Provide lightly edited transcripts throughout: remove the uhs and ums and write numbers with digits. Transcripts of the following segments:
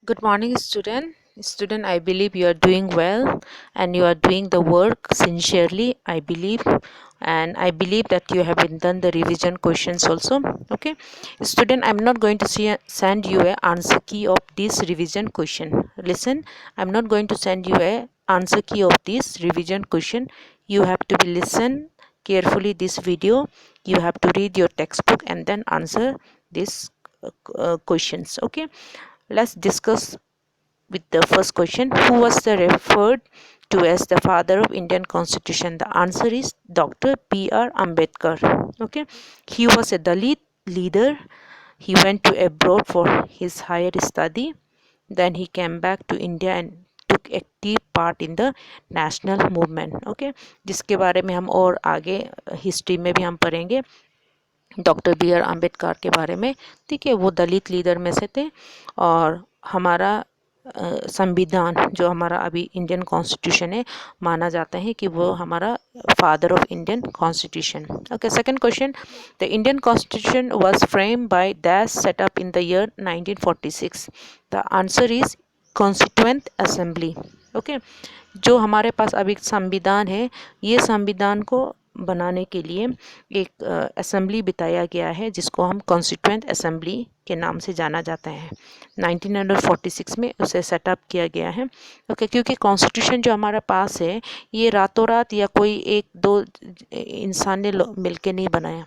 Good morning, student. Student, I believe you are doing well and you are doing the work sincerely, I believe. And I believe that you have been done the revision questions also. Okay. Student, I'm not going to send you a answer key of this revision question. Listen, I'm not going to send you a answer key of this revision question. You have to be listen carefully this video. You have to read your textbook and then answer these questions. Okay, let's discuss with the first question. Who was the referred to as the father of Indian Constitution? The answer is Dr. B.R. Ambedkar. Okay, he was a Dalit leader. He went to abroad for his higher study. Then he came back to India and took active part in the national movement. Okay, जिसके बारे में हम और आगे history में भी हम पढ़ेंगे डॉक्टर बी आर अम्बेडकर के बारे में. ठीक है, वो दलित लीडर में से थे और हमारा संविधान जो हमारा अभी इंडियन कॉन्स्टिट्यूशन है माना जाता है कि वो हमारा father of Indian constitution. Okay, second question. The Indian constitution was frame by दैश set up in the year 1946. The answer is constituent assembly. Okay, जो हमारे पास अभी संविधान है, ये संविधान को बनाने के लिए एक असेंबली बिताया गया है जिसको हम कॉन्स्टिट्यूएंट असेंबली के नाम से जाना जाता है. 1946 में उसे सेटअप किया गया है. ओके, क्योंकि कॉन्स्टिट्यूशन जो हमारे पास है ये रातों रात या कोई एक दो इंसान ने मिलके नहीं बनाया.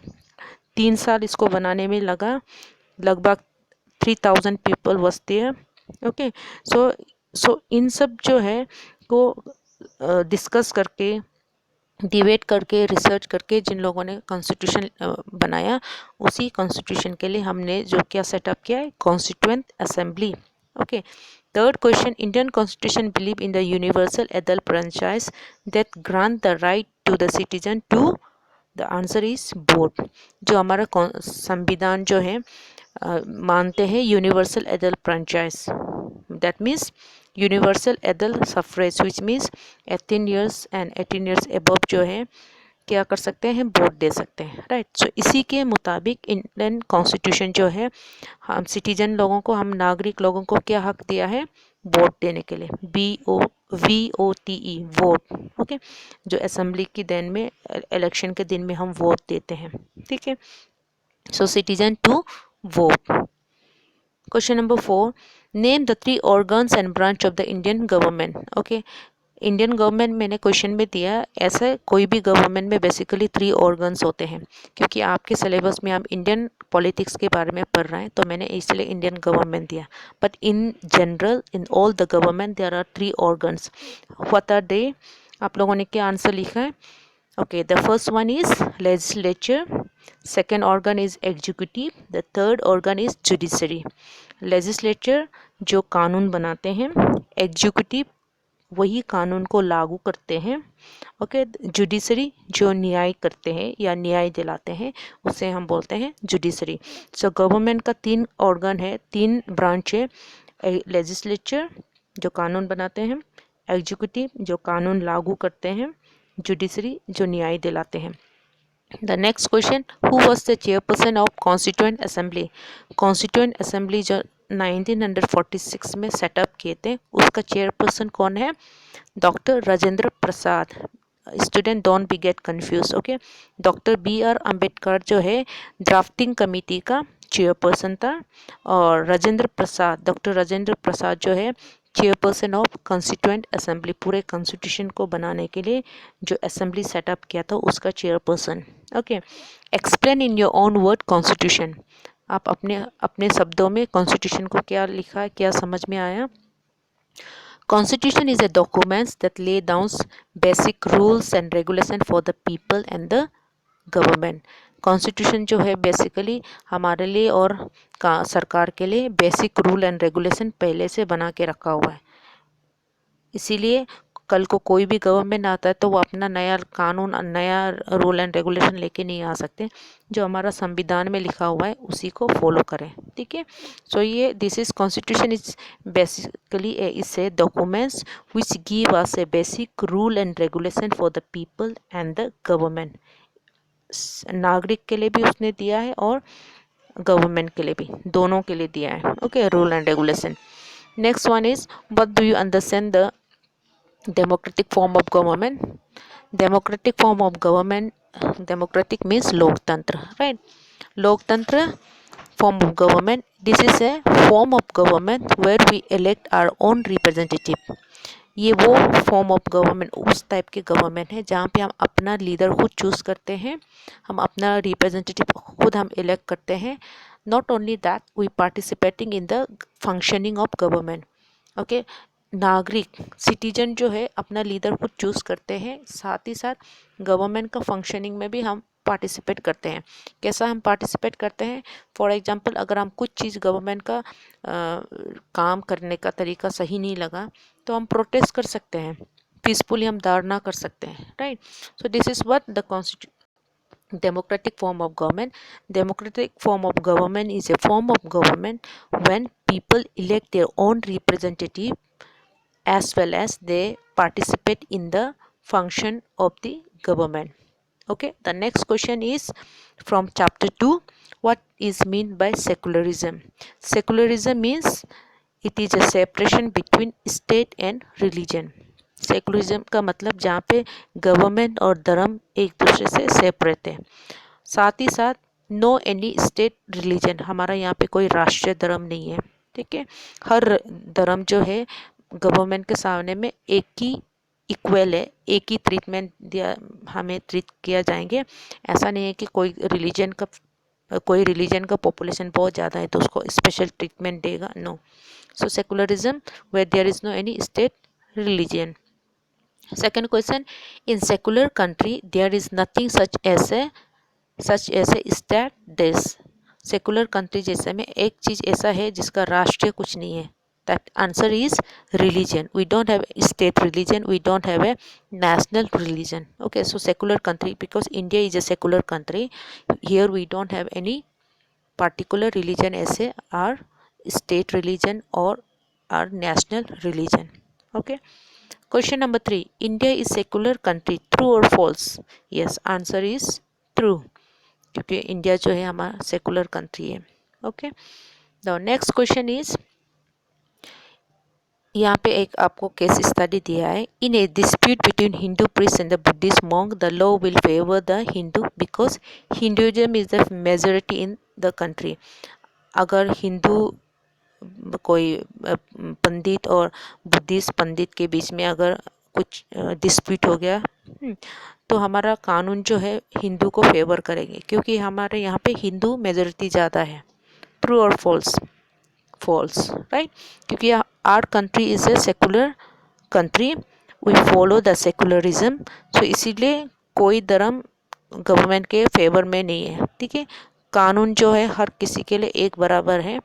3 साल इसको बनाने में लगा. लगभग 3000 पीपल वॉज देयर. ओके, सो इन सब जो है को डिस्कस करके डिबेट करके रिसर्च करके जिन लोगों ने कॉन्स्टिट्यूशन बनाया, उसी कॉन्स्टिट्यूशन के लिए हमने जो क्या सेटअप किया है, constituent assembly. Okay, third question. Indian constitution believe in the universal adult franchise that grant the right to the citizen to. The answer is both. जो हमारा संविधान जो है मानते हैं universal adult franchise, that means universal adult suffrage, which means 18 years and 18 years above जो है क्या कर सकते हैं, वोट दे सकते हैं. राइट. सो इसी के मुताबिक इंडियन कॉन्स्टिट्यूशन जो है हम सिटीजन लोगों को, हम नागरिक लोगों को क्या हक दिया है, वोट देने के लिए. VOTE vote. ओके, जो असेंबली की दिन में इलेक्शन के दिन में हम वोट देते हैं. ठीक है, so citizen to vote. Question number 4. Name the 3 organs and branch of the Indian government. Okay, Indian government मैंने क्वेश्चन में दिया. ऐसा कोई भी गवर्नमेंट में बेसिकली 3 ऑर्गन्स होते हैं, क्योंकि आपके सिलेबस में आप इंडियन पॉलिटिक्स के बारे में पढ़ रहे हैं तो मैंने इसलिए इंडियन गवर्नमेंट दिया. But in general in all the government there are 3 organs. What are they? आप लोगों ने क्या आंसर लिखा है? Okay, the first one is legislature, second organ is executive, the third organ is judiciary. Legislature जो कानून बनाते हैं, executive वही कानून को लागू करते हैं. ओके, जुडिशरी जो न्याय करते हैं या न्याय दिलाते हैं उसे हम बोलते हैं जुडिशरी. सो गवर्नमेंट का 3 ऑर्गन है, 3 ब्रांच है. लेजिस्लेचर जो कानून बनाते हैं, एग्जीक्यूटिव जो कानून लागू करते हैं, जुडिशरी जो न्याय दिलाते हैं. The next question. Who was the chairperson of constituent assembly? Constituent assembly जो 1946 में सेटअप किए थे उसका चेयरपर्सन कौन है? Doctor Rajendra Prasad. Student don't be get confuse. Okay, doctor B R Ambedkar जो है ड्राफ्टिंग कमेटी का चेयरपर्सन था और डॉक्टर राजेंद्र प्रसाद जो है चेयरपर्सन ऑफ कॉन्स्टिट्यूएंट असेंबली. पूरे कॉन्स्टिट्यूशन को बनाने के लिए जो असेंबली सेटअप किया था उसका chairperson. Okay, explain in your own word constitution. आप अपने अपने शब्दों में कॉन्स्टिट्यूशन को क्या लिखा है, क्या समझ में आया? Constitution is a document that lay down basic rules and regulation for the people and the government. Constitution जो है बेसिकली हमारे लिए और सरकार के लिए बेसिक रूल एंड रेगुलेशन पहले से बना के रखा हुआ है. इसीलिए कल को कोई भी गवर्नमेंट आता है तो वो अपना नया कानून, नया रूल एंड रेगुलेशन लेके नहीं आ सकते. जो हमारा संविधान में लिखा हुआ है उसी को फॉलो करें. ठीक है, सो ये this is constitution is basically it's a documents which give us A basic rule and regulation for the people and the government. नागरिक के लिए भी उसने दिया है और गवर्नमेंट के लिए भी, दोनों के लिए दिया है. Okay, rule and regulation. Next one is, what do you understand the democratic form of government? Democratic form of government, democratic means loktantra, right? Loktantra form of government, this is a form of government where we elect our own representative. ये वो form of government, उस type के government है जहाँ पे हम अपना leader खुद चूज़ करते हैं, हम अपना रिप्रेजेंटेटिव खुद हम इलेक्ट करते हैं. Not only that, we participating in the functioning of government. Okay, नागरिक सिटीजन जो है अपना लीडर खुद चूज़ करते हैं, साथ ही साथ गवर्नमेंट का फंक्शनिंग में भी हम पार्टिसिपेट करते हैं. कैसा हम पार्टिसिपेट करते हैं? फॉर एग्जांपल, अगर हम कुछ चीज़ गवर्नमेंट का काम करने का तरीका सही नहीं लगा तो हम प्रोटेस्ट कर सकते हैं, पीसफुली हम धरना कर सकते हैं, right? So this is what the democratic form of government. Democratic form of government is a form of government when people elect their own representative as well as they participate in the function of the government. Okay, the next question is from chapter 2. What is meant by secularism? Secularism means it is a separation between state and religion. Secularism का मतलब जहाँ पे government और धर्म एक दूसरे से separate है. साथ ही साथ नो एनी स्टेट रिलीजन, हमारा यहाँ पे कोई राष्ट्रीय धर्म नहीं है, ठीक है? हर धर्म जो है गवर्नमेंट के सामने में एक ही इक्वल है, एक ही ट्रीटमेंट दिया, हमें ट्रीट किया जाएंगे. ऐसा नहीं है कि कोई रिलीजन का पॉपुलेशन बहुत ज़्यादा है तो उसको स्पेशल ट्रीटमेंट देगा, no. So secularism where there is no any state religion. Second question, in secular country there is nothing such as a state this. Secular country जैसे में एक चीज़ ऐसा है जिसका राष्ट्रीय कुछ नहीं है. That answer is religion. We don't have state religion, we don't have a national religion. Okay, so secular country, because India is a secular country, here we don't have any particular religion as our state religion or our national religion. Okay, question number 3, India is secular country, true or false? Yes, answer is true, क्योंकि India जो है हमारा secular country है. Okay, the next question is, यहाँ पे एक आपको case study दिया है. In a dispute between Hindu priest and the Buddhist monk, the law will favour the Hindu because Hinduism is the majority in the country. अगर हिंदू कोई पंडित और बुद्धिस्ट पंडित के बीच में अगर कुछ डिस्प्यूट हो गया, तो हमारा कानून जो है हिंदू को फेवर करेंगे, क्योंकि हमारे यहाँ पे हिंदू मेजॉरिटी ज़्यादा है. ट्रू और फॉल्स? False, right? क्योंकि our country is a secular country, we follow the secularism. So इसीलिए कोई धर्म गवर्नमेंट के फेवर में नहीं है, ठीक है? कानून जो है हर किसी के लिए एक बराबर है,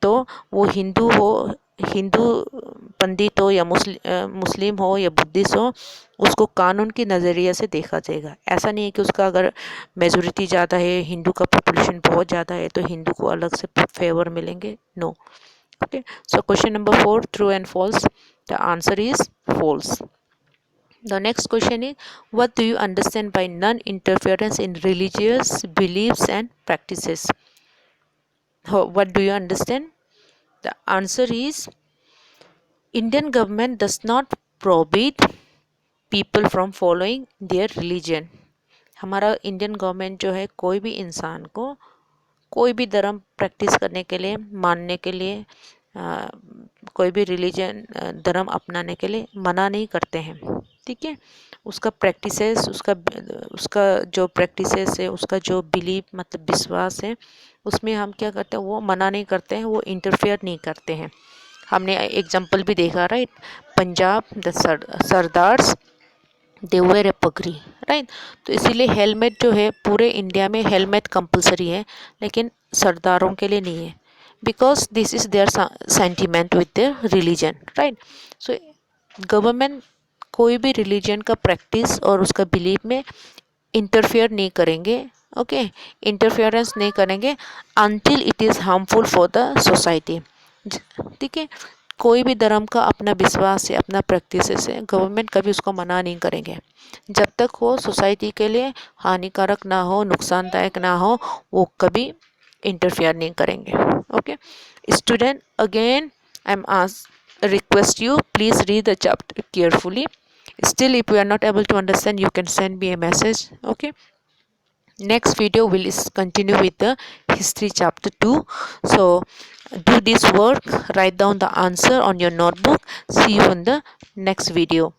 तो वो हिंदू पंडित हो या मुस्लिम हो या बुद्धिस्ट हो, उसको कानून के नज़रिए से देखा जाएगा. ऐसा नहीं है कि उसका अगर मेजॉरिटी ज़्यादा है, हिंदू का पॉपुलेशन बहुत ज़्यादा है, तो हिंदू को अलग से फेवर मिलेंगे, no. Okay, so question number 4, true and false. The answer is false. The next question is, what do you understand by non-interference in religious beliefs and practices? What do you understand? The answer is, Indian government does not prohibit people from following their religion. हमारा Indian government जो है कोई भी इंसान को कोई भी धर्म प्रैक्टिस करने के लिए, मानने के लिए, कोई भी रिलीजन धर्म अपनाने के लिए मना नहीं करते हैं, ठीक है? उसका प्रैक्टिसेस, उसका जो प्रैक्टिसेस है, उसका जो बिलीव मतलब विश्वास है, उसमें हम क्या करते हैं, वो मना नहीं करते हैं, वो इंटरफेयर नहीं करते हैं. हमने एग्जाम्पल भी देखा, right? Punjab the sardars they wear a pagdi, right? तो इसीलिए हेलमेट जो है पूरे इंडिया में हेलमेट कंपलसरी है, लेकिन सरदारों के लिए नहीं है, because this is their sentiment with their religion, right? So government कोई भी रिलीजन का प्रैक्टिस और उसका बिलीव में इंटरफेयर नहीं करेंगे. ओके, इंटरफेरेंस नहीं करेंगे until it is harmful for the society, ठीक है? कोई भी धर्म का अपना विश्वास है, अपना प्रैक्टिस है, गवर्नमेंट कभी उसको मना नहीं करेंगे जब तक वो सोसाइटी के लिए हानिकारक ना हो, नुकसानदायक ना हो, वो कभी इंटरफेयर नहीं करेंगे. Okay student, again I'm asked request you, please read the chapter carefully. Still, if you are not able to understand, you can send me a message. Okay, next video will continue with the history chapter 2. So do this work, write down the answer on your notebook. See you in the next video.